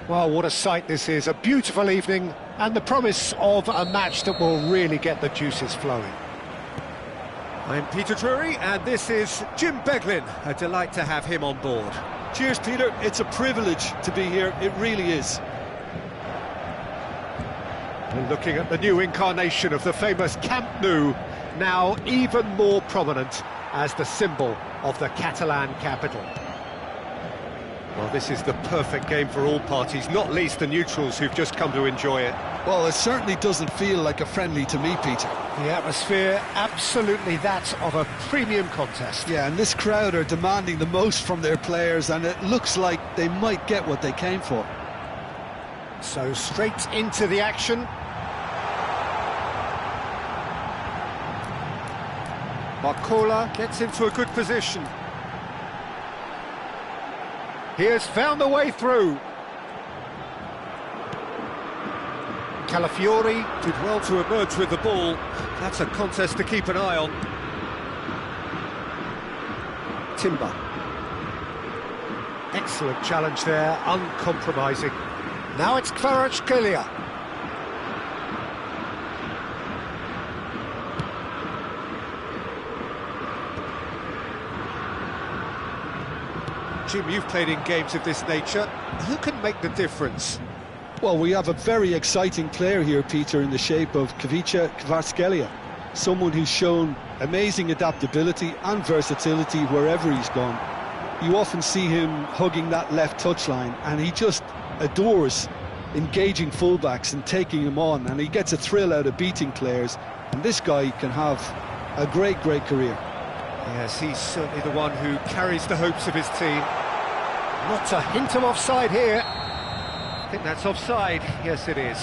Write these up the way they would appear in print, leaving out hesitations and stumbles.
Well, what a sight this is, a beautiful evening and the promise of a match that will really get the juices flowing. I'm Peter Drury and this is Jim Beglin. A delight to have him on board. Cheers, Peter. It's a privilege to be here, it really is. We're looking at the new incarnation of the famous Camp Nou, now even more prominent as the symbol of the Catalan capital. Well, this is the perfect game for all parties, not least the neutrals who've just come to enjoy it. Well, it certainly doesn't feel like a friendly to me, Peter. The atmosphere, absolutely that of a premium contest. Yeah, and this crowd are demanding the most from their players, and it looks like they might get what they came for. So straight into the action. Barcola gets into a good position. He has found the way through. Calafiori did well to emerge with the ball. That's a contest to keep an eye on. Timber. Excellent challenge there, uncompromising. Now it's Kvaratskhelia. Jim, you've played in games of this nature. Who can make the difference? Well, we have a very exciting player here, Peter, in the shape of Kvaratskhelia. Someone who's shown amazing adaptability and versatility wherever he's gone. You often see him hugging that left touchline, and he just adores engaging fullbacks and taking them on, and he gets a thrill out of beating players, and this guy can have a great career. Yes, he's certainly the one who carries the hopes of his team. Not a hint of offside here. I think that's offside. Yes, it is.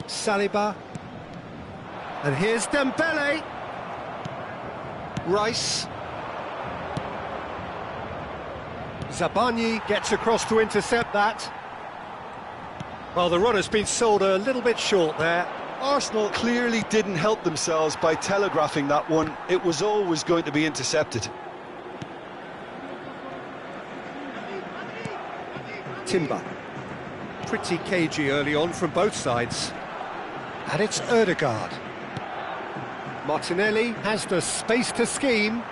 Saliba. And here's Dembele. Rice. Zabani gets across to intercept that. Well, the run has been sold a little bit short there. Arsenal clearly didn't help themselves by telegraphing that one. It was always going to be intercepted. Timber. Pretty cagey early on from both sides. And it's Ødegaard. Martinelli has the space to scheme.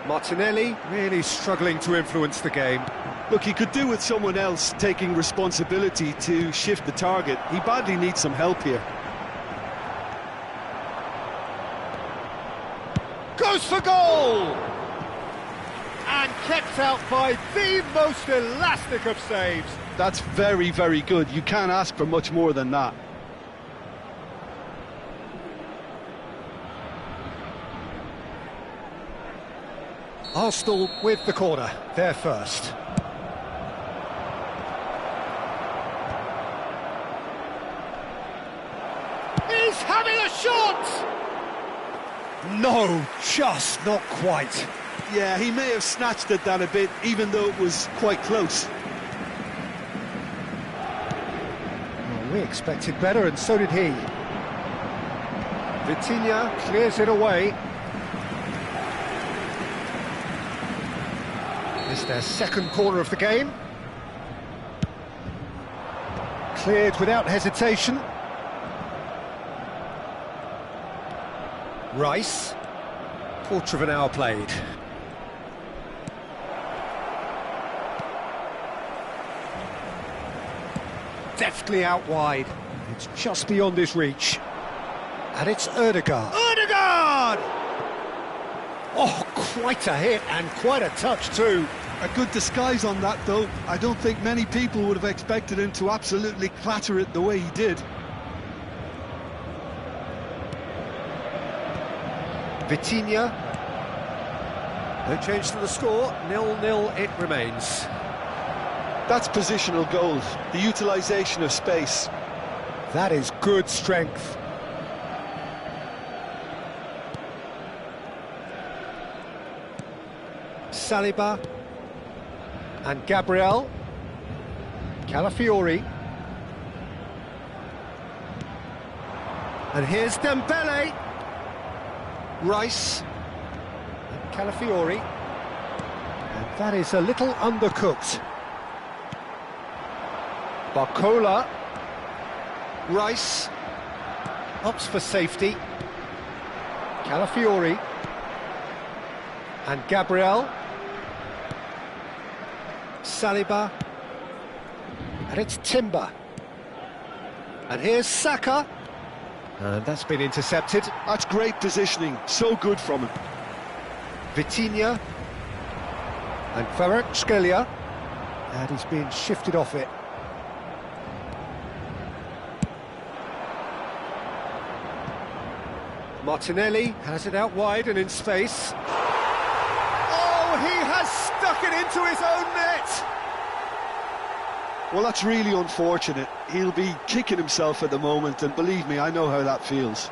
Martinelli really struggling to influence the game. Look, he could do with someone else taking responsibility to shift the target. He badly needs some help here. Goes for goal! And kept out by the most elastic of saves. That's very good. You can't ask for much more than that. Arsenal with the corner, they're first. He's having a shot! No, just not quite. Yeah, he may have snatched at that a bit, even though it was quite close. Well, we expected better, and so did he. Vitinha clears it away. It's their second corner of the game. Cleared without hesitation. Rice. Quarter of an hour played. Deftly out wide. It's just beyond his reach. And it's Ødegaard. Ødegaard! Oh, quite a hit and quite a touch too. A good disguise on that, though. I don't think many people would have expected him to absolutely clatter it the way he did. Vitinha. No change to the score, 0-0 it remains. That's positional goals, the utilisation of space. That is good strength. Saliba and Gabriel. Calafiori. And here's Dembele. Rice. And Calafiori. And that is a little undercooked. Barcola. Rice. Opts for safety. Calafiori. And Gabriel. Saliba. And it's Timber. And here's Saka. And that's been intercepted. That's great positioning, so good from him. Vitinha. And Kvaratskhelia. And he's been shifted off it. Martinelli has it out wide and in space. Oh, he has stuck it into his own net! Well, that's really unfortunate. He'll be kicking himself at the moment, and believe me, I know how that feels.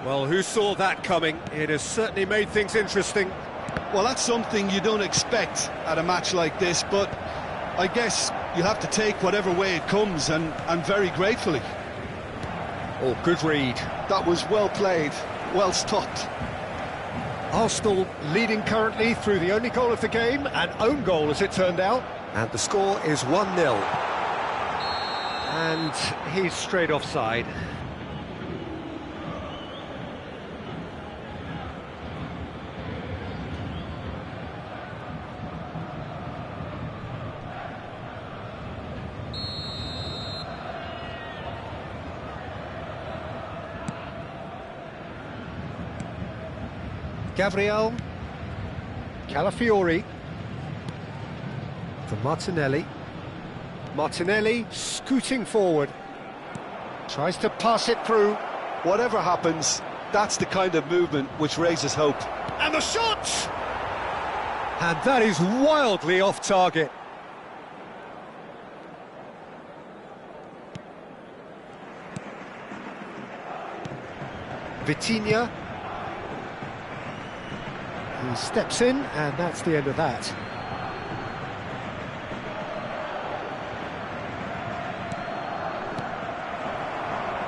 Well, who saw that coming? It has certainly made things interesting. Well, that's something you don't expect at a match like this, but I guess you have to take whatever way it comes, and very gratefully. Oh, good read. That was well played, well stopped. Arsenal leading currently through the only goal of the game, an own goal as it turned out. And the score is 1-0. And he's straight offside. Gabriel, Calafiori, for Martinelli. Martinelli scooting forward, tries to pass it through. Whatever happens, that's the kind of movement which raises hope. And the shot! And that is wildly off target. Vitinha. He steps in, and that's the end of that.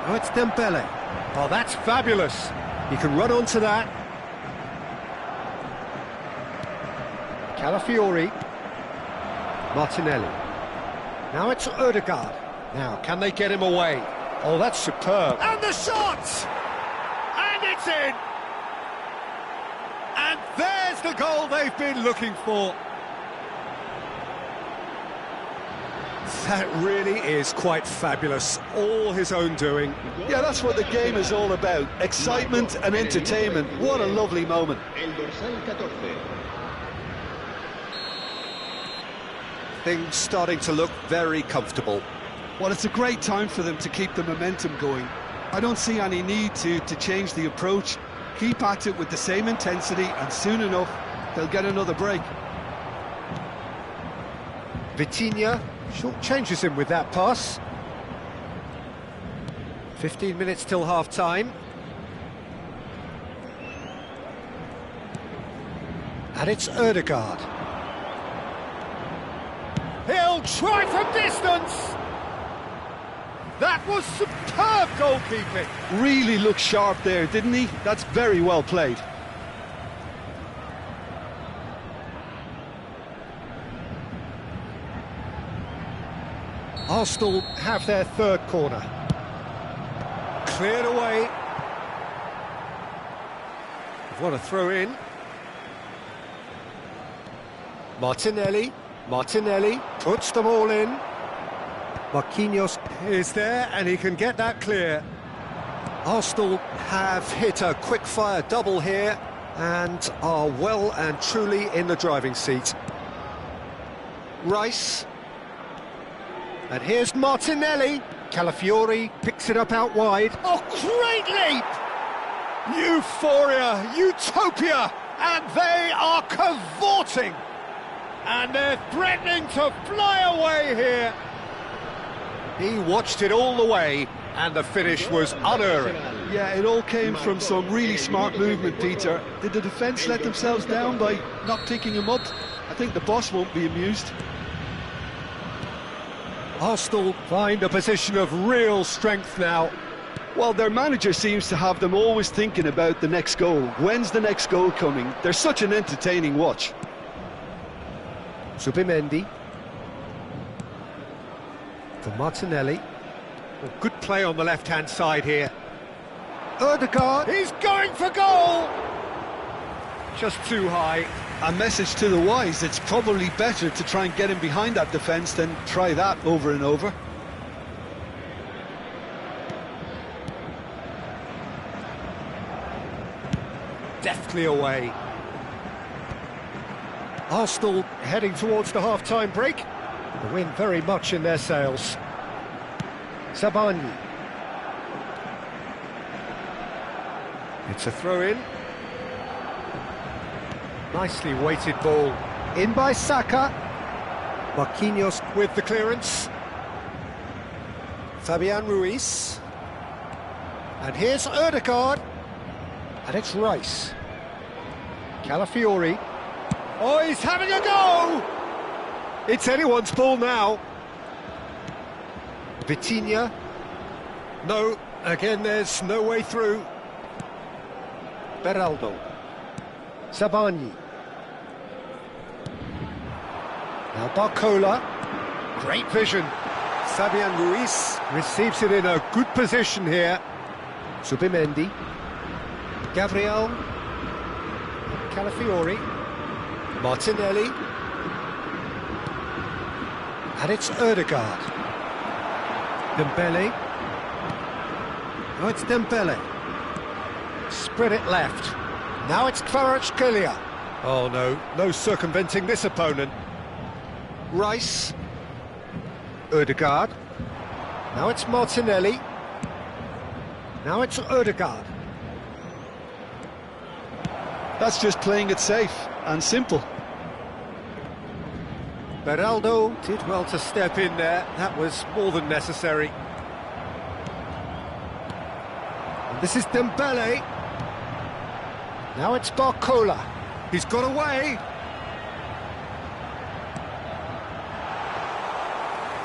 Oh, it's Dembele. Oh, that's fabulous. He can run onto that. Calafiori. Martinelli. Now it's Odegaard. Now, can they get him away? Oh, that's superb. And the shot! And it's in! And there's the goal they've been looking for. That really is quite fabulous. All his own doing. Yeah, that's what the game is all about. Excitement and entertainment. What a lovely moment. Things starting to look very comfortable. Well, it's a great time for them to keep the momentum going. I don't see any need to change the approach. Keep at it with the same intensity, and soon enough, they'll get another break. Vitinha short-changes him with that pass. 15 minutes till half-time. And it's Odegaard. He'll try from distance! That was superb goalkeeping! Really looked sharp there, didn't he? That's very well played. Arsenal have their third corner. Cleared away. What a throw in. Martinelli puts them all in. Marquinhos is there and he can get that clear. Arsenal have hit a quick-fire double here and are well and truly in the driving seat. Rice. And here's Martinelli. Calafiori picks it up out wide. Oh, great leap! Euphoria, utopia, and they are cavorting. And they're threatening to fly away here. He watched it all the way, and the finish was unerring. Yeah, it all came from some really smart movement, Peter. Did the defence let themselves down by not picking him up? I think the boss won't be amused. Arsenal find a position of real strength now. Well, their manager seems to have them always thinking about the next goal. When's the next goal coming? They're such an entertaining watch. Zubimendi. For Martinelli. Well, good play on the left-hand side here. Ødegaard, he's going for goal! Just too high. A message to the wise, it's probably better to try and get him behind that defence than try that over and over. Deftly away. Arsenal heading towards the half-time break. The wind very much in their sails. Sabani. It's a throw-in. Nicely weighted ball. In by Saka. Marquinhos with the clearance. Fabian Ruiz. And here's Ødegaard. And it's Rice. Calafiori. Oh, he's having a go! It's anyone's ball now. Vitinha. No, again there's no way through. Beraldo. Sabani. Now Barcola. Great vision. Fabian Ruiz receives it in a good position here. Zubimendi. Gabriel. Calafiori. Martinelli. And it's Ødegaard. Dembele. Oh, it's Dembele. Spread it left. Now it's Kvaratskhelia. Oh no, no circumventing this opponent. Rice. Ødegaard. Now it's Martinelli. Now it's Ødegaard. That's just playing it safe and simple. Beraldo did well to step in there. That was more than necessary. And this is Dembele. Now it's Barcola. He's got away.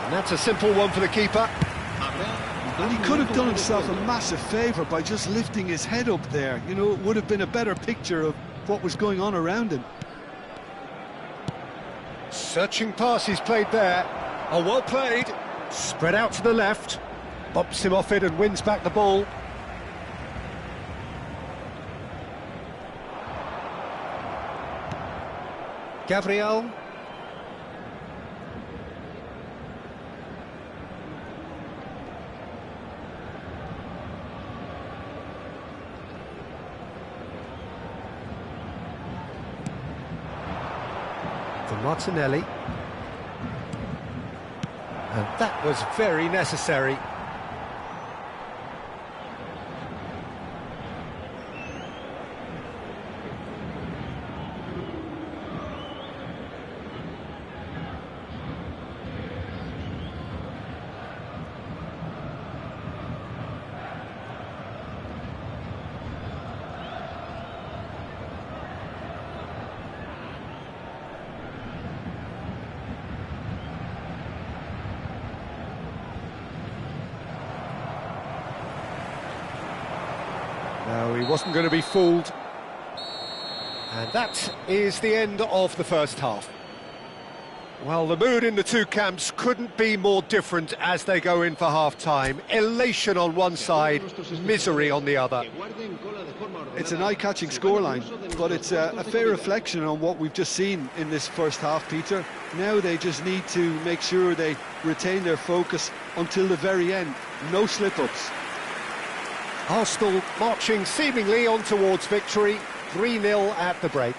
And that's a simple one for the keeper. And he could have done himself a massive favour by just lifting his head up there. You know, it would have been a better picture of what was going on around him. Searching pass he's played there. Oh, well played. Spread out to the left. Bumps him off it and wins back the ball. Gabriel. For Martinelli. And that was very necessary. No, he wasn't going to be fooled. And that is the end of the first half. Well, the mood in the two camps couldn't be more different as they go in for half-time. Elation on one side, misery on the other. It's an eye-catching scoreline, but it's a fair reflection on what we've just seen in this first half, Peter. Now they just need to make sure they retain their focus until the very end. No slip-ups. Arsenal marching seemingly on towards victory, 3-0 at the break.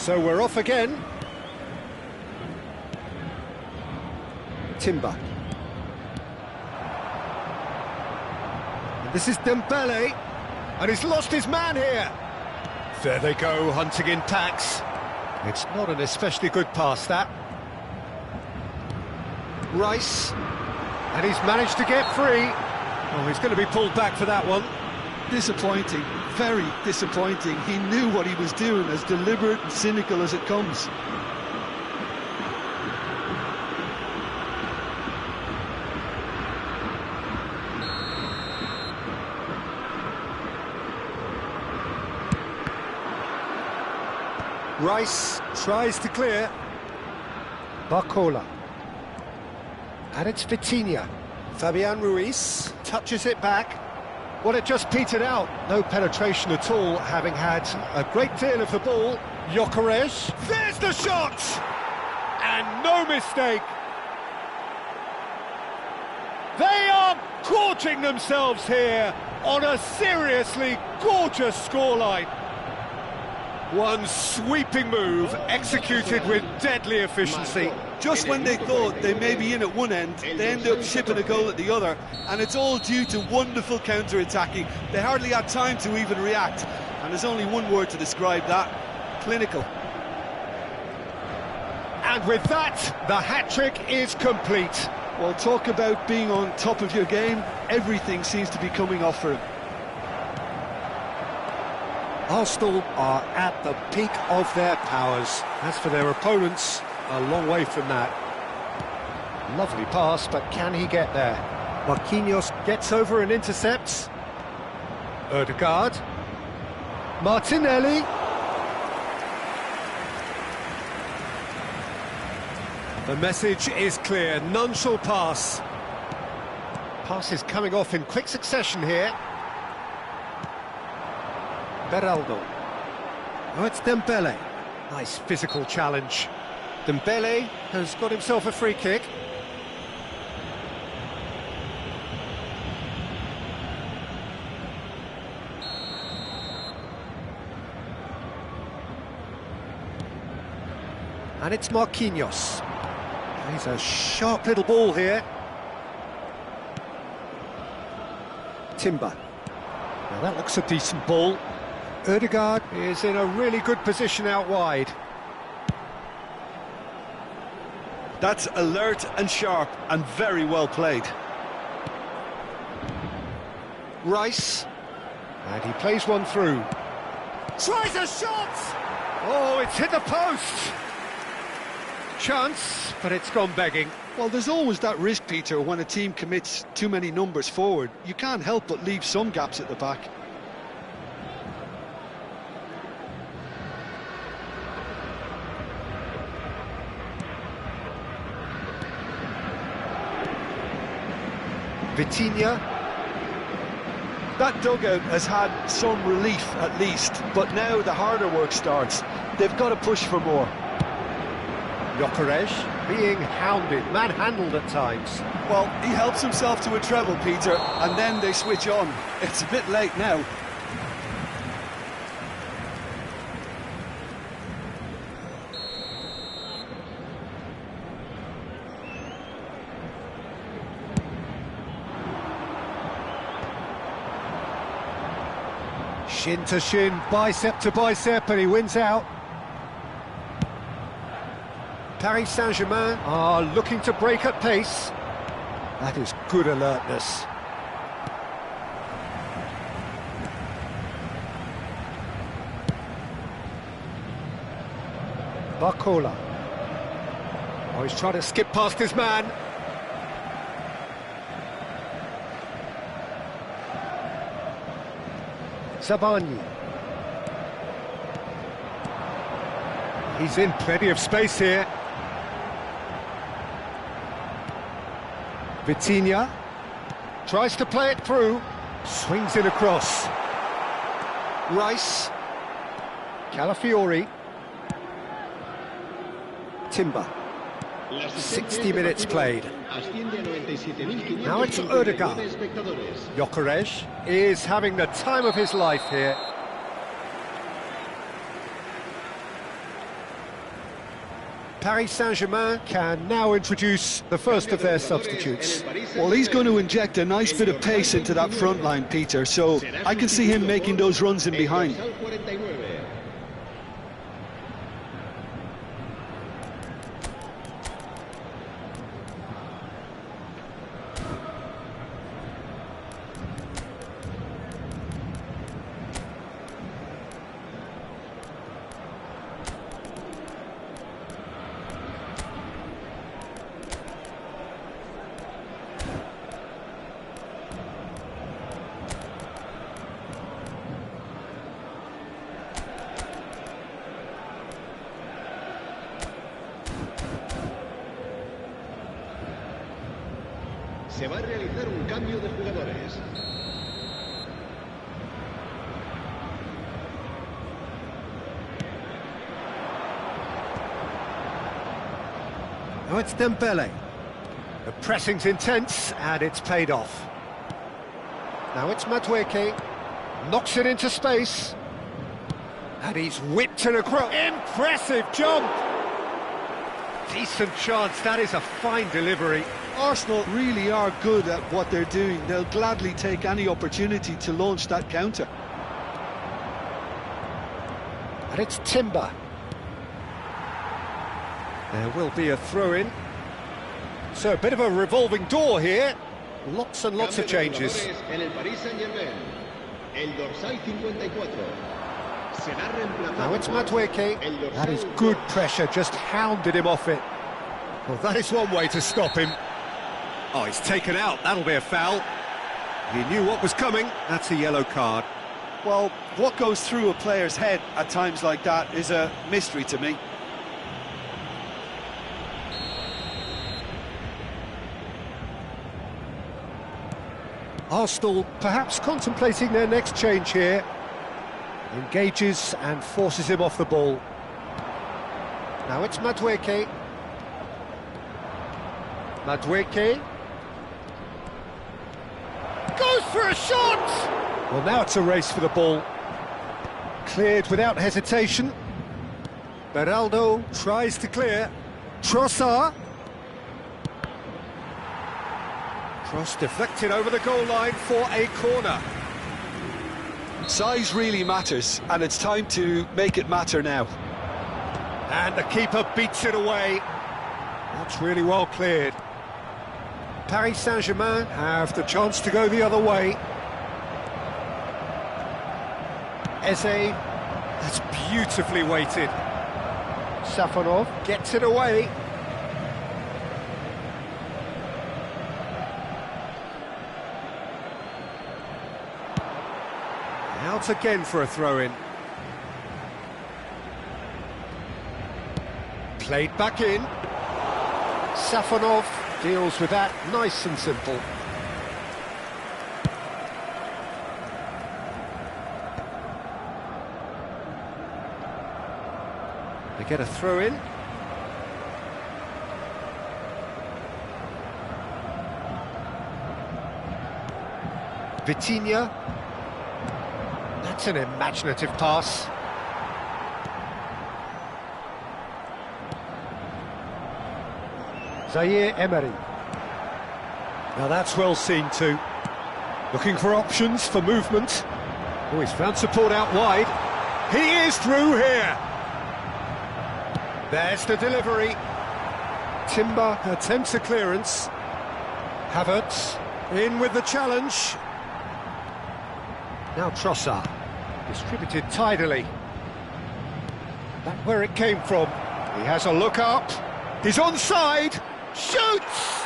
So we're off again. Timber. This is Dembele, and he's lost his man here. There they go, hunting in packs. It's not an especially good pass, that. Rice, and he's managed to get free. Oh, he's going to be pulled back for that one. Disappointing, very disappointing. He knew what he was doing, as deliberate and cynical as it comes. Rice tries to clear. Barcola. And it's Vitinha. Fabian Ruiz touches it back. Well, it just petered out. No penetration at all, having had a great deal of the ball. Gyökeres. There's the shot! And no mistake. They are gorging themselves here on a seriously gorgeous scoreline. One sweeping move, executed with deadly efficiency. Just when they thought they may be in at one end, they end up shipping a goal at the other, and it's all due to wonderful counter-attacking. They hardly had time to even react, and there's only one word to describe that: clinical. And with that, the hat-trick is complete. Well, talk about being on top of your game. Everything seems to be coming off for him. Arsenal are at the peak of their powers. As for their opponents, a long way from that. Lovely pass, but can he get there? Marquinhos gets over and intercepts. Ødegaard. Martinelli. The message is clear, none shall pass. Pass is coming off in quick succession here. Beraldo. Oh, it's Dembele. Nice physical challenge. Dembele has got himself a free kick. And it's Marquinhos. He's a sharp little ball here. Timber. Now that looks a decent ball. Ødegaard is in a really good position out wide. That's alert and sharp and very well played. Rice. And he plays one through. Tries a shot! Oh, it's hit the post! Chance, but it's gone begging. Well, there's always that risk, Peter, when a team commits too many numbers forward. You can't help but leave some gaps at the back. Vitinha. That dugout has had some relief at least, but now the harder work starts. They've got to push for more. Gyökeres being hounded, manhandled at times. Well, he helps himself to a treble, Peter, and then they switch on. It's a bit late now. Shin to shin, bicep to bicep, and he wins out. Paris Saint-Germain are looking to break at pace. That is good alertness. Barcola. Oh, he's trying to skip past his man. Sabani. He's in plenty of space here. Vitinha tries to play it through, swings it across. Rice, Calafiori, Timber. 60 minutes played. Now it's Ødegaard. Gyökeres is having the time of his life here. Paris Saint-Germain can now introduce the first of their substitutes. Well, he's going to inject a nice bit of pace into that front line, Peter, so I can see him making those runs in behind. Se va a realizar un cambio de jugadores. Now it's Dembele. The pressing's intense and it's paid off. Now it's Madueke. Knocks it into space. And he's whipped it across. Impressive jump! Decent chance, that is a fine delivery. Arsenal really are good at what they're doing. They'll gladly take any opportunity to launch that counter. And it's Timber. There will be a throw-in. So a bit of a revolving door here. Lots and lots of changes. Now it's Madueke. That is good pressure, just hounded him off it. Well, that is one way to stop him. Oh, he's taken out, that'll be a foul. He knew what was coming, that's a yellow card. Well, what goes through a player's head at times like that is a mystery to me. Arsenal perhaps contemplating their next change here. Engages and forces him off the ball. Now it's Madueke. Madueke. Goes for a shot! Well, now it's a race for the ball. Cleared without hesitation. Beraldo tries to clear. Trossard. Cross deflected over the goal line for a corner. Size really matters, and it's time to make it matter now. And the keeper beats it away. That's really well cleared. Paris Saint-Germain have the chance to go the other way. Eze, that's beautifully weighted. Safonov gets it away. Out again for a throw-in. Played back in. Safonov deals with that nice and simple. They get a throw-in. Vitinha. That's an imaginative pass. Zaire Emery. Now that's well seen too. Looking for options for movement. Oh, he's found support out wide. He is through here. There's the delivery. Timber attempts a clearance. Havertz in with the challenge. Now Trossard. Distributed tidily. Back where it came from. He has a look up. He's onside. Shoots!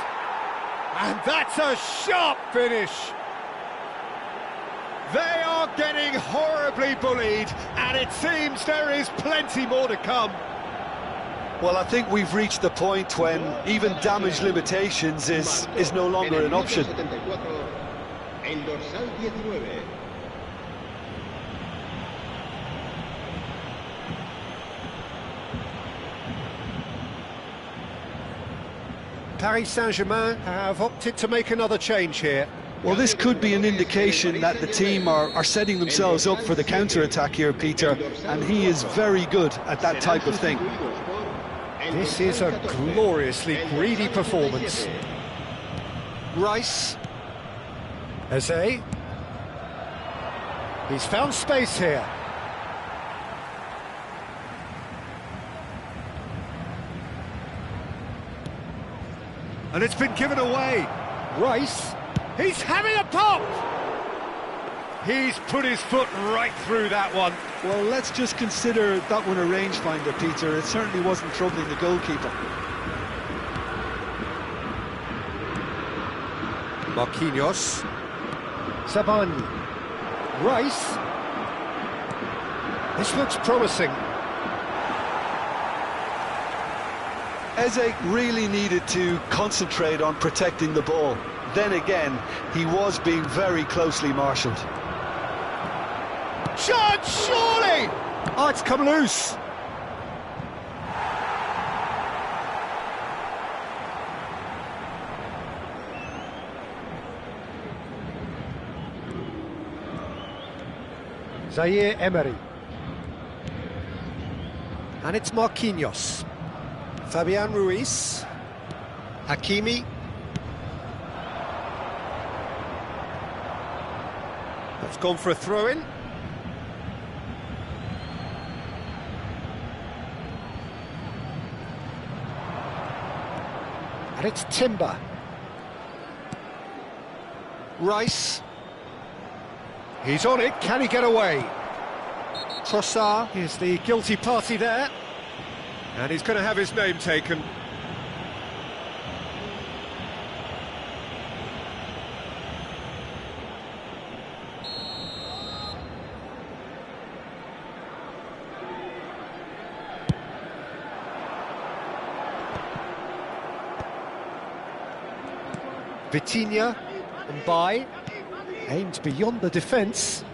And that's a sharp finish. They are getting horribly bullied, and it seems there is plenty more to come. Well, I think we've reached the point when even damage limitations is no longer an option. Paris Saint-Germain have opted to make another change here. Well, this could be an indication that the team are setting themselves up for the counter-attack here, Peter, and he is very good at that type of thing. This is a gloriously greedy performance. Rice. Eze. He's found space here. And it's been given away. Rice. He's having a pop! He's put his foot right through that one. Well, let's just consider that one a rangefinder, Peter. It certainly wasn't troubling the goalkeeper. Marquinhos. Sabani. Rice. This looks promising. Eze really needed to concentrate on protecting the ball. Then again, he was being very closely marshalled. Shot, surely! Oh, it's come loose. Zaire Emery. And it's Marquinhos. Fabian Ruiz. Hakimi. That's gone for a throw-in. And it's Timber. Rice. He's on it, can he get away? Trossard is the guilty party there. And he's going to have his name taken. Vitinha and Bai aimed beyond the defence.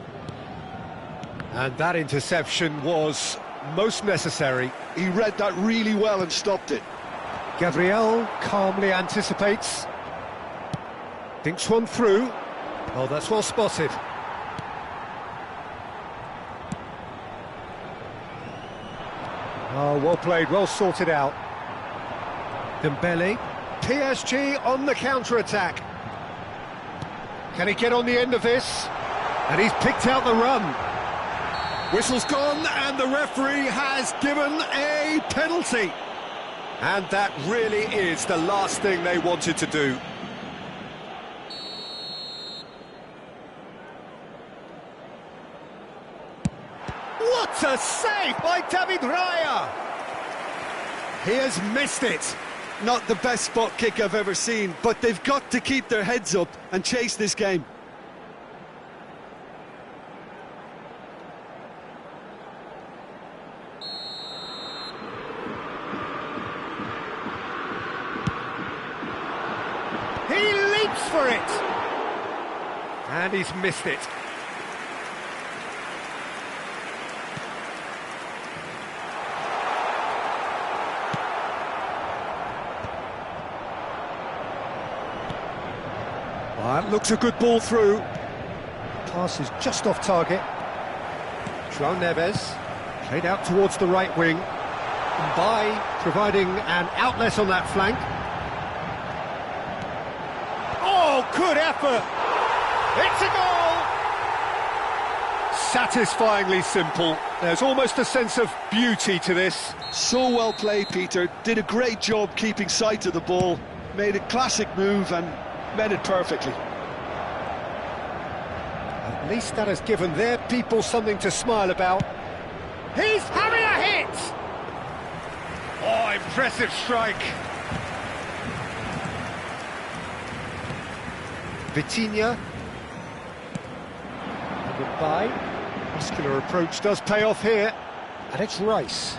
And that interception was most necessary. He read that really well and stopped it. Gabriel calmly anticipates. Thinks one through. Oh, that's well spotted. Oh, well played, well sorted out. Dembele. PSG on the counter-attack. Can he get on the end of this? And he's picked out the run. Whistle's gone, and the referee has given a penalty. And that really is the last thing they wanted to do. What a save by David Raya! He has missed it. Not the best spot kick I've ever seen, but they've got to keep their heads up and chase this game. He leaps for it! And he's missed it. That looks a good ball through. Pass is just off target. João Neves played out towards the right wing. Bai providing an outlet on that flank. Oh, good effort! It's a goal! Satisfyingly simple. There's almost a sense of beauty to this. So well played, Peter. Did a great job keeping sight of the ball. Made a classic move and met it perfectly. At least that has given their people something to smile about. He's having a hit! Oh, impressive strike. Vitinha. Goodbye. Muscular approach does pay off here. And it's Rice.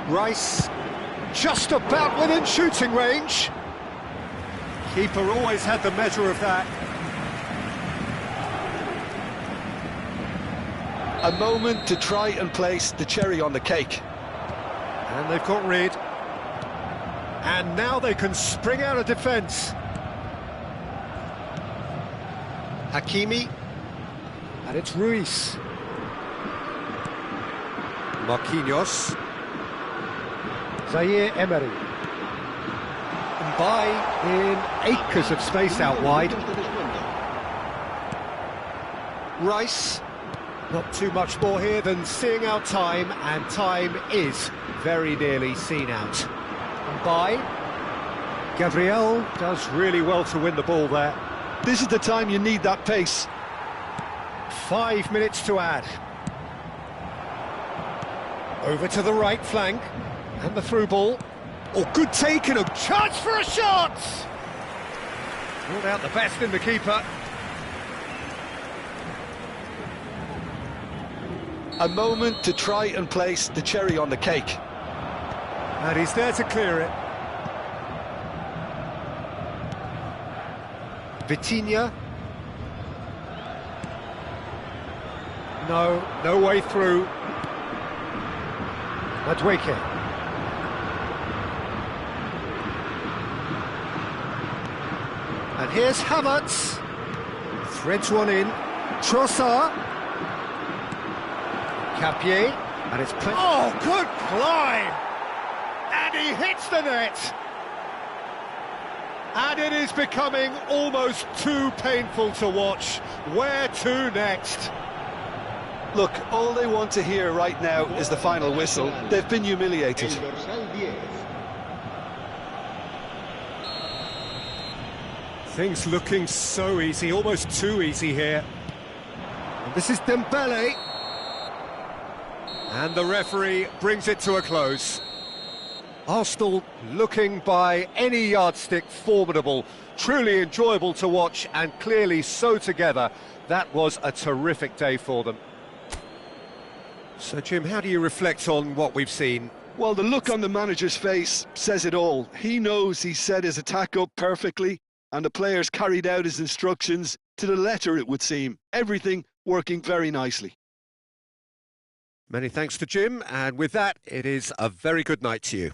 Rice just about within shooting range. Keeper always had the measure of that. A moment to try and place the cherry on the cake. And they've got rid. And now they can spring out of defence. Hakimi. And it's Ruiz. Marquinhos. Zaire Emery. And by in acres of space out wide. Rice. Not too much more here than seeing out time, and time is very nearly seen out. And by Gabriel does really well to win the ball there. This is the time you need that pace. 5 minutes to add. Over to the right flank, and the through ball. Oh, good take and a chance for a shot! Ruled out the best in the keeper. A moment to try and place the cherry on the cake. And he's there to clear it. Vitinha. No way through. Madueke. And here's Havertz. Threads one in. Trossard. Capier. And it's... Oh, good climb! And he hits the net! And it is becoming almost too painful to watch. Where to next? Look, all they want to hear right now is the final whistle. They've been humiliated. Things looking so easy, almost too easy here. And this is Dembele. And the referee brings it to a close. Arsenal looking by any yardstick formidable, truly enjoyable to watch, and clearly so together. That was a terrific day for them. So, Jim, how do you reflect on what we've seen? Well, the look on the manager's face says it all. He knows he set his attack up perfectly, and the players carried out his instructions to the letter, it would seem. Everything working very nicely. Many thanks to Jim, and with that, it is a very good night to you.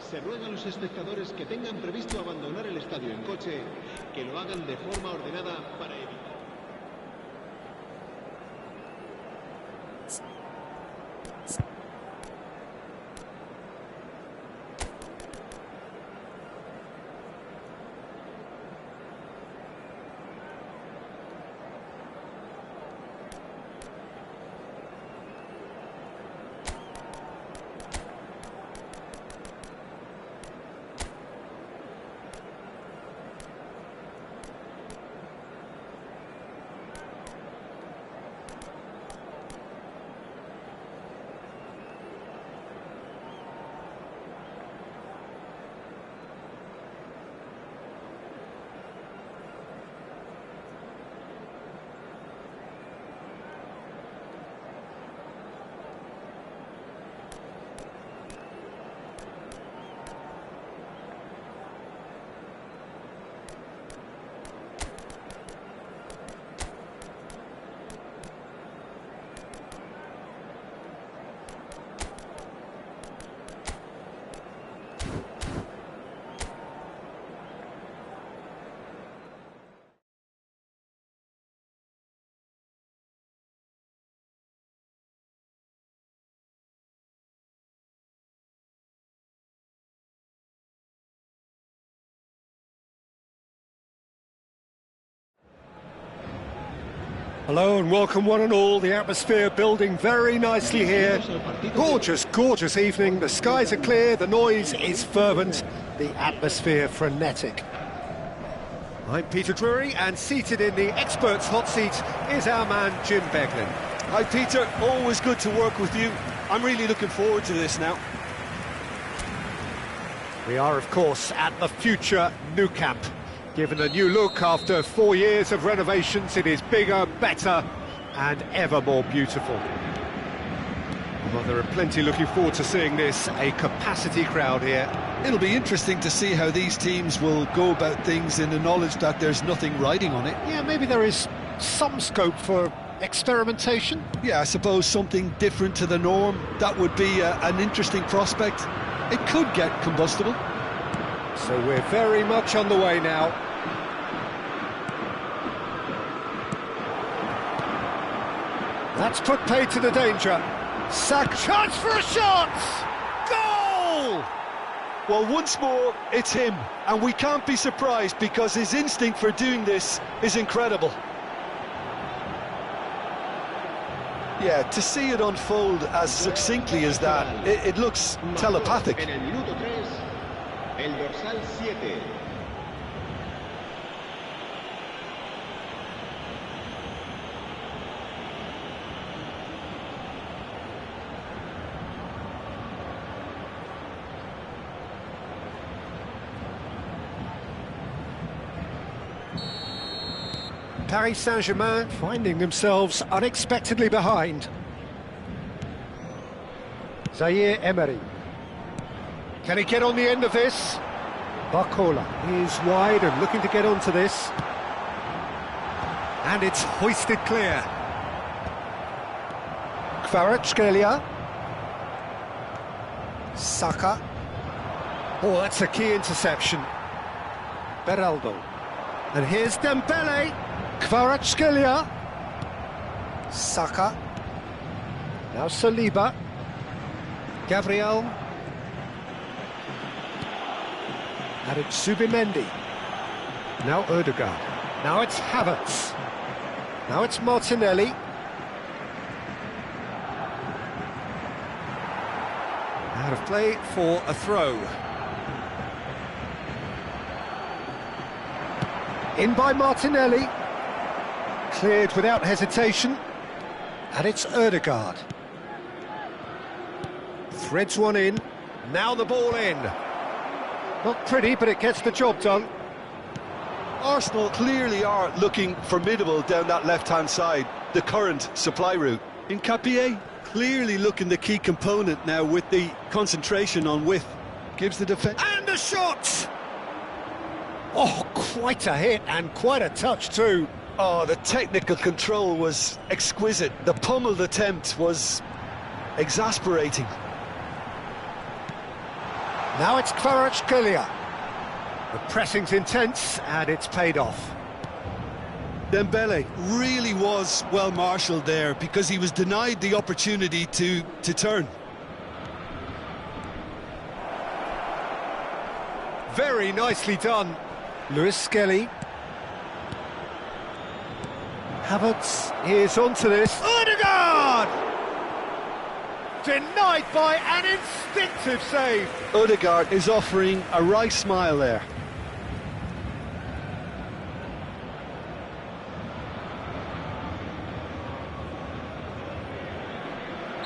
Se ruega a los espectadores que tengan previsto abandonar el estadio en coche, que lo hagan de forma ordenada para evitar. Hello and welcome one and all. The atmosphere building very nicely here. Gorgeous, gorgeous evening. The skies are clear, the noise is fervent, the atmosphere frenetic. I'm Peter Drury, and seated in the experts' hot seat is our man Jim Beglin. Hi Peter, always good to work with you. I'm really looking forward to this now. We are, of course, at the future Nou Camp. Given a new look after 4 years of renovations, it is bigger, better and ever more beautiful. Well, there are plenty looking forward to seeing this, a capacity crowd here. It'll be interesting to see how these teams will go about things in the knowledge that there's nothing riding on it. Yeah, maybe there is some scope for experimentation. Yeah, I suppose something different to the norm. That would be an interesting prospect. It could get combustible. So we're very much on the way now. That's put paid to the danger. Chance for a shot! Goal! Well, once more, it's him. And we can't be surprised because his instinct for doing this is incredible. Yeah, to see it unfold as succinctly as that, it looks telepathic. En el minuto 3, el dorsal 7. Paris Saint-Germain finding themselves unexpectedly behind. Zaire Emery. Can he get on the end of this? Barcola is wide and looking to get onto this. And it's hoisted clear. Kvaratskhelia. Saka. Oh, that's a key interception. Beraldo. And here's Dembele. Kvaratskhelia. Saka. Now Saliba. Gabriel. And it's Zubimendi. Now Odegaard. Now it's Havertz. Now it's Martinelli. Out of play for a throw. In by Martinelli. Cleared without hesitation. And it's Odegaard. Threads one in. Now the ball in. Not pretty, but it gets the job done. Arsenal clearly are looking formidable down that left-hand side, the current supply route. Nketiah clearly looking the key component now with the concentration on width. Gives the defence... And a shot! Oh, quite a hit and quite a touch too. Oh, the technical control was exquisite. The pummeled attempt was exasperating. Now it's Kvaratskhelia. The pressing's intense, and it's paid off. Dembele really was well marshalled there because he was denied the opportunity to turn. Very nicely done. Lewis Skelly. Havertz is onto this. Odegaard! Denied by an instinctive save. Odegaard is offering a wry smile there.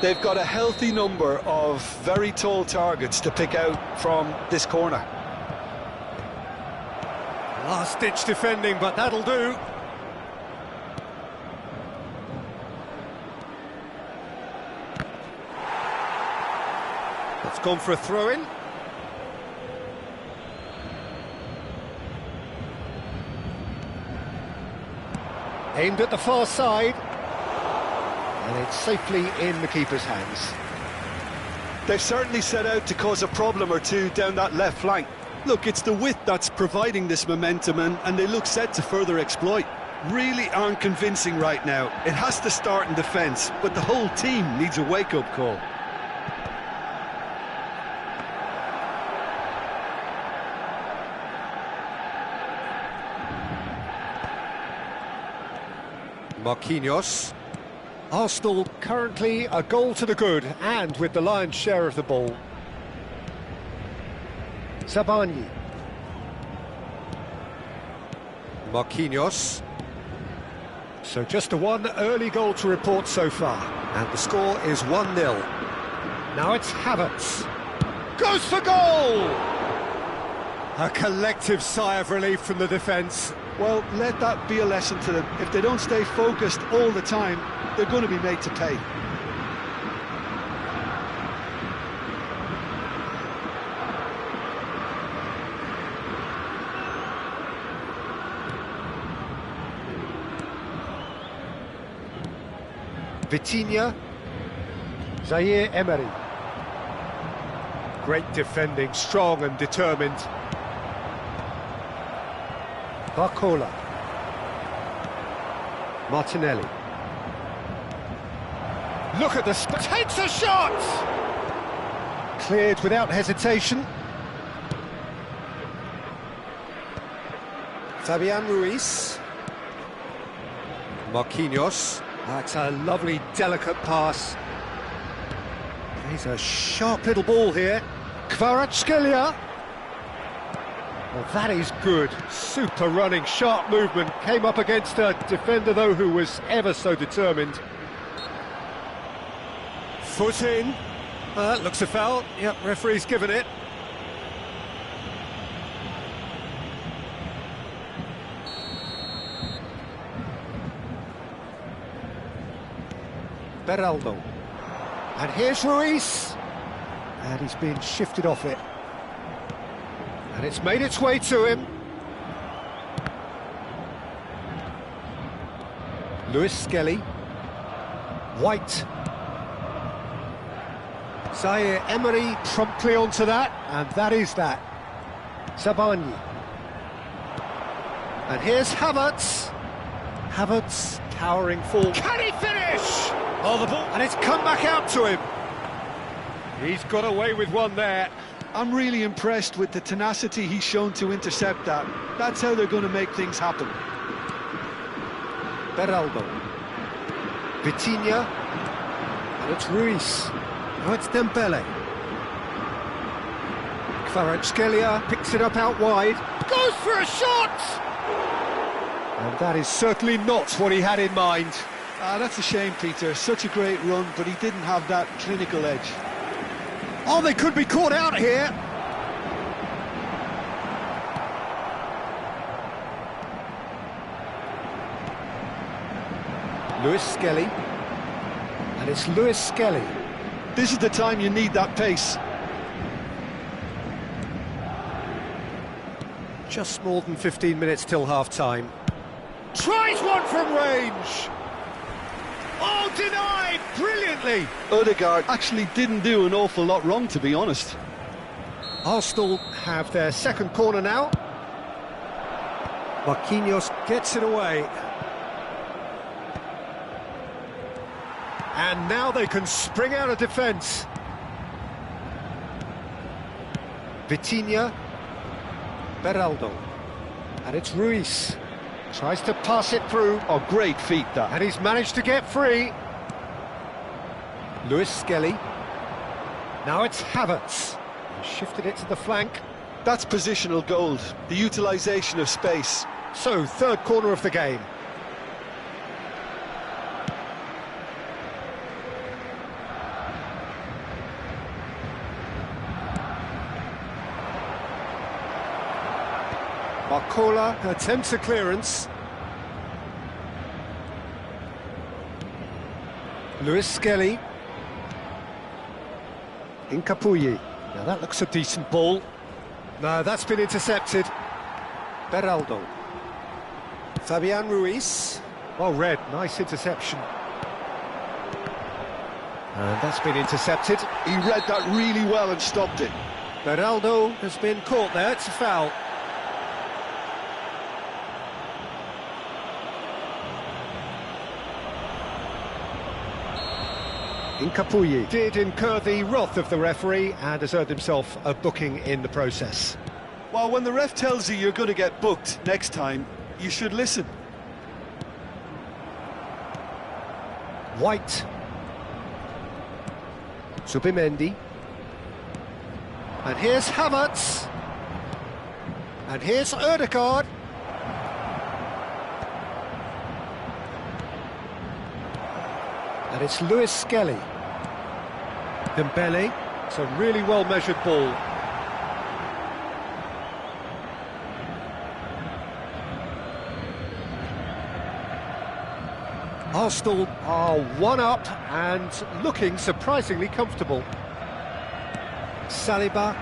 They've got a healthy number of very tall targets to pick out from this corner. Last-ditch defending, but that'll do. It's gone for a throw-in. Aimed at the far side. And it's safely in the keeper's hands. They've certainly set out to cause a problem or two down that left flank. Look, it's the width that's providing this momentum, and they look set to further exploit. Really aren't convincing right now. It has to start in defence, but the whole team needs a wake-up call. Marquinhos. Arsenal currently a goal to the good, and with the lion's share of the ball. Zabani. Marquinhos. So just a one early goal to report so far, and the score is 1-0. Now it's Havertz. Goes for goal! A collective sigh of relief from the defence. Well, let that be a lesson to them. If they don't stay focused all the time, they're going to be made to pay. Vitinha. Zaire Emery. Great defending, strong and determined. Barcola. Martinelli. Look at the takes a shot! Cleared without hesitation. Fabian Ruiz. Marquinhos. That's a lovely, delicate pass. He's a sharp little ball here. Kvaratskhelia. Well, that is good. Super running, sharp movement. Came up against a defender, though, who was ever so determined. Foot in. Looks a foul. Yep, referee's given it. Beraldo. And here's Ruiz. And he's been shifted off it. And it's made its way to him. Lewis Skelly. White. Zaire Emery promptly onto that, and that is that. Zabani. And here's Havertz. Havertz towering forward. Can he finish? Oh, the ball. And it's come back out to him. He's got away with one there. I'm really impressed with the tenacity he's shown to intercept that. That's how they're going to make things happen. Beraldo. Vitinha. And it's Ruiz. Now it's Dembele. Kvaratskhelia picks it up out wide. Goes for a shot! And that is certainly not what he had in mind. That's a shame, Peter. Such a great run, but he didn't have that clinical edge. Oh, they could be caught out here. Lewis Skelly. And it's Lewis Skelly. This is the time you need that pace. Just more than 15 minutes till half-time. Tries one from range! Oh, denied brilliantly! Odegaard actually didn't do an awful lot wrong, to be honest. Arsenal have their second corner now. Marquinhos gets it away. And now they can spring out of defence. Vitinha. Beraldo. And it's Ruiz. Tries to pass it through. Oh, great feat that. And he's managed to get free. Lewis Skelly. Now it's Havertz. He shifted it to the flank. That's positional gold, the utilisation of space. So, third corner of the game. Barcola attempts a clearance. Lewis Skelly. Incapuyi. Now that looks a decent ball. No, that's been intercepted. Beraldo. Fabian Ruiz. Well read, nice interception. And that's been intercepted. He read that really well and stopped it. Beraldo has been caught there, it's a foul. Incapuyi did incur the wrath of the referee and has earned himself a booking in the process. Well, when the ref tells you you're going to get booked next time, you should listen. White. Zubimendi. And here's Havertz. And here's Ødegaard. And it's Lewis Skelly. Dembele. It's a really well-measured ball. Arsenal are one up and looking surprisingly comfortable. Saliba.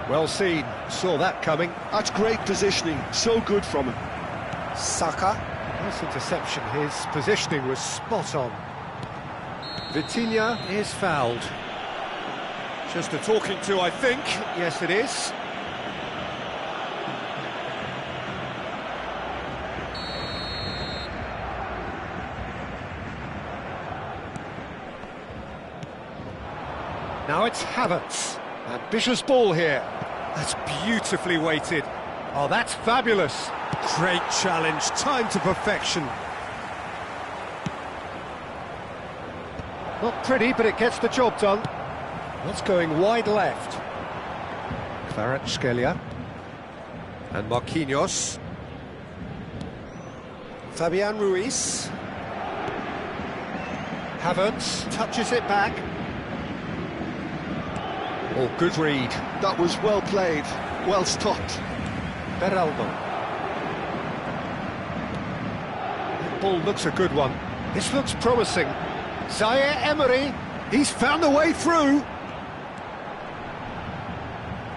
Well seen. Saw that coming. That's great positioning. So good from him. Saka. Nice interception. His positioning was spot on. Vitinha is fouled. Just a talking to, I think. Yes, it is. Now it's Havertz. Ambitious ball here. That's beautifully weighted. Oh, that's fabulous. Great challenge, timed to perfection. Not pretty, but it gets the job done. That's going wide left. Kvaratskhelia. And Marquinhos. Fabian Ruiz. Havertz touches it back. Oh, good read. That was well played, well stopped. Beraldo. That ball looks a good one. This looks promising. Zaire Emery, he's found a way through.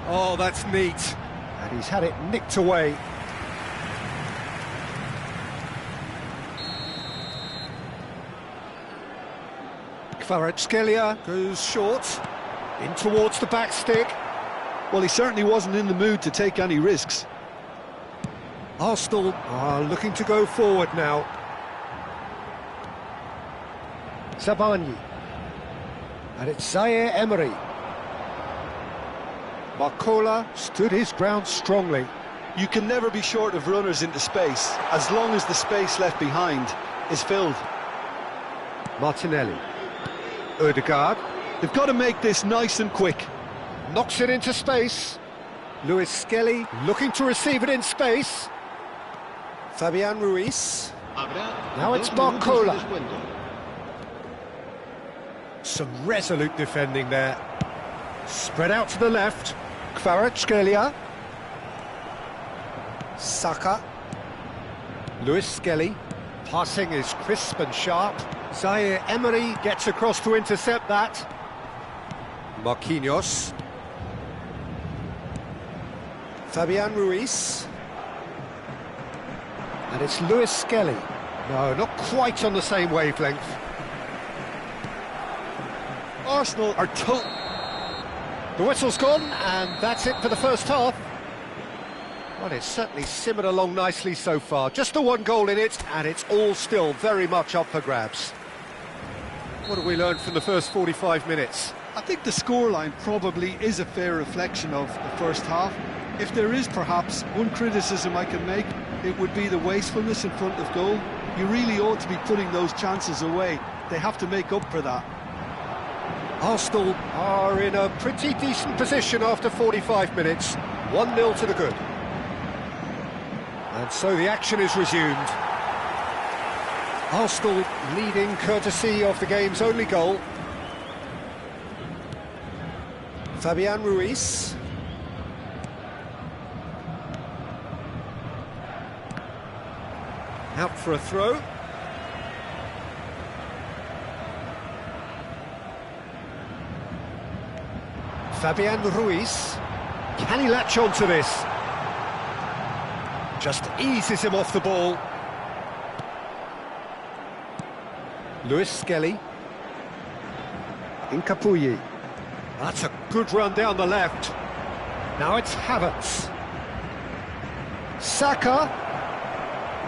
Oh, that's neat. And he's had it nicked away. Kvaratskhelia goes short. In towards the back stick. Well, he certainly wasn't in the mood to take any risks. Arsenal are looking to go forward now. Zabani. And it's Zaire Emery. Barcola stood his ground strongly. You can never be short of runners into space, as long as the space left behind is filled. Martinelli. Ødegaard. They've got to make this nice and quick. Knocks it into space. Lewis Skelly looking to receive it in space. Fabian Ruiz. Now it's Barcola. Some resolute defending there. Spread out to the left. Kvaratskhelia. Saka. Lewis Skelly. Passing is crisp and sharp. Zaire Emery gets across to intercept that. Marquinhos. Fabian Ruiz. And it's Lewis Skelly. No, not quite on the same wavelength. Arsenal are The whistle's gone, and that's it for the first half. Well, it's certainly simmered along nicely so far. Just the one goal in it, and it's all still very much up for grabs. What have we learned from the first 45 minutes? I think the scoreline probably is a fair reflection of the first half. If there is perhaps one criticism I can make, it would be the wastefulness in front of goal. You really ought to be putting those chances away. They have to make up for that. Arsenal are in a pretty decent position after 45 minutes. 1-0 to the good. And so the action is resumed. Arsenal leading courtesy of the game's only goal. Fabian Ruiz. Out for a throw. Fabian Ruiz. Can he latch on to this? Just eases him off the ball. Lewis Skelly. Incapuyi. That's a good run down the left. Now it's Havertz. Saka.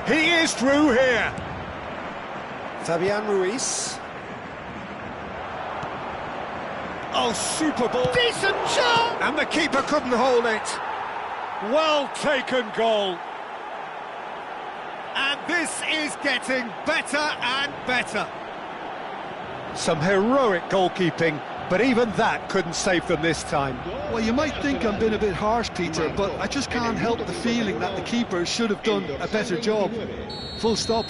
He is through here. Fabian Ruiz. Oh, super ball. Decent shot! And the keeper couldn't hold it. Well taken goal. And this is getting better and better. Some heroic goalkeeping, but even that couldn't save them this time. Well, you might think I'm being a bit harsh, Peter, but I just can't help the feeling that the keeper should have done a better job. Full stop.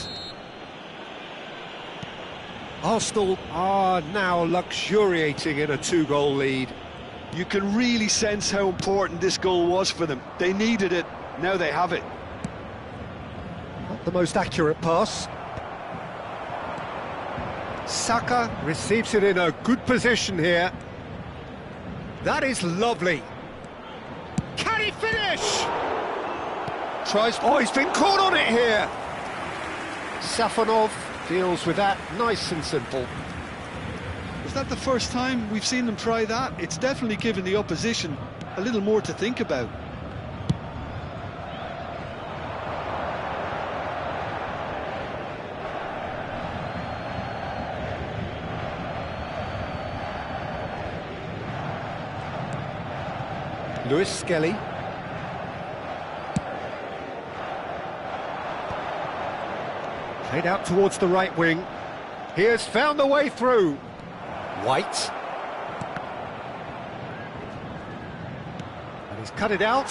Arsenal are now luxuriating in a 2-goal lead. You can really sense how important this goal was for them. They needed it, now they have it. Not the most accurate pass. Saka receives it in a good position here. That is lovely. Can he finish? Tries. Oh, he's been caught on it here. Safonov deals with that nice and simple. Is that the first time we've seen them try that? It's definitely given the opposition a little more to think about. Lewis Skelly. Played out towards the right wing. He has found the way through. White. And he's cut it out.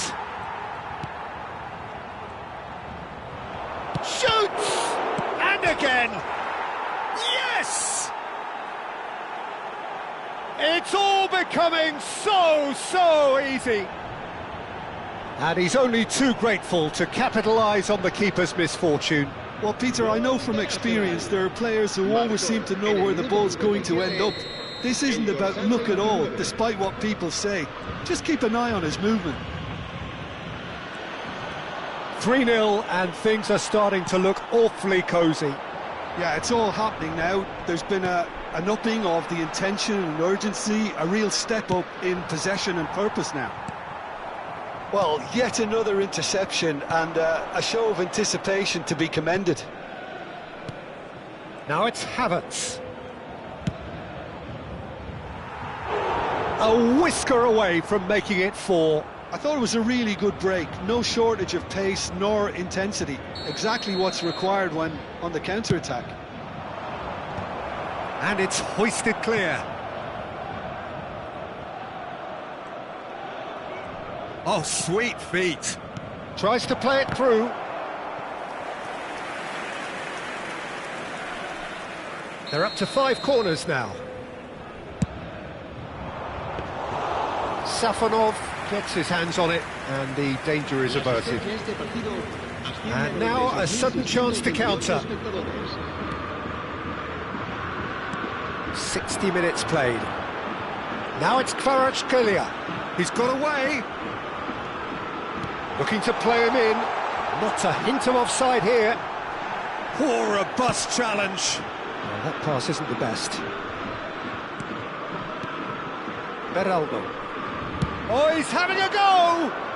Shoots! And again! Yes! It's all becoming so easy. And he's only too grateful to capitalise on the keeper's misfortune. Well, Peter, I know from experience there are players who always seem to know where the ball's going to end up. This isn't about luck at all, despite what people say. Just keep an eye on his movement. 3-0 and things are starting to look awfully cosy. Yeah, it's all happening now. There's been an upping of the intention and urgency, a real step up in possession and purpose now. Well, yet another interception and a show of anticipation to be commended. Now it's Havertz. A whisker away from making it 4. I thought it was a really good break. No shortage of pace nor intensity. Exactly what's required when on the counter-attack. And it's hoisted clear. Oh, sweet feet. Tries to play it through. They're up to 5 corners now. Safonov gets his hands on it and the danger is averted. And now a sudden chance to counter. 60 minutes played. Now it's Kvaratskhelia. He's got away. Looking to play him in. Not a hint of offside here. Poor robust challenge. Well, that pass isn't the best. Beraldo. Oh, he's having a go!